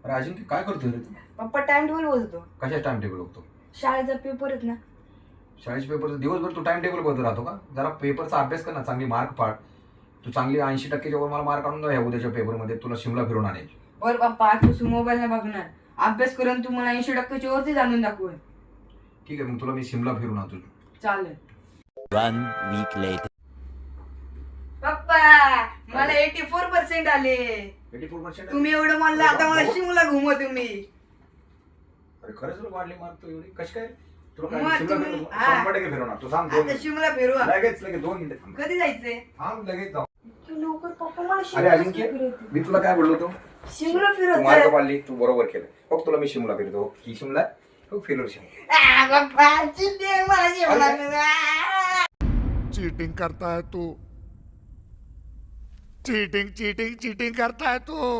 अरे अजिंक्य काय करतोय रे तू? पप्पा टाइम टेबल बोलतो. कशा टाइम टेबल बघतो? शाळेचा पेपर आहेत ना. शाळेचे पेपर दिवसभर तू टाइम टेबल बघत राहतो का? जरा पेपरचा अभ्यास कर ना, चांगली मार्क पाड. तू चांगली 80%च्या वर मला मार्क आणून द्या उद्याच्या पेपरमध्ये, तुला शिमला फिरून आणायची. बरं पप्पा आजपासून मोबाईल नाही बघणार. अभ्यास करून तू मला 80%च्या वरती आणून दाखव. ठीक आहे, मग तुला मी शिमला फिरून आणतो. चालेल. 1 week later. पप्पा मला 84% आले. 84%? तुम्ही एवढं म्हणलं, आता मला शिमला घुमव तुम्ही. अरे खरंच तुला वाढली मार्क तू एवढी? कशी काय? तुला मग काय शिमला तुम्ही- फिरून हा. 100% फिरवणार. तू सांग आता शिमला फिरवा. लगेच 2 मिनिटं थांब. कधी जायचंय? थांब लगेच जाऊ. लवकर पप्पा मला अरे शिमला अजिंक्य, फिरवते. मी तुला काय बोललो होतो? शिमला तू मार्क फिरवायचं. पाडली, तू बरोबर केलं. बघ तुला मी शिमला फिरतो. ही शिमला हो फिरव शिमला. पप्पा चिडते, मला शिमला फिरवा. चीटिंग करता है तू, चीटिंग चीटिंग चीटिंग करता है तू.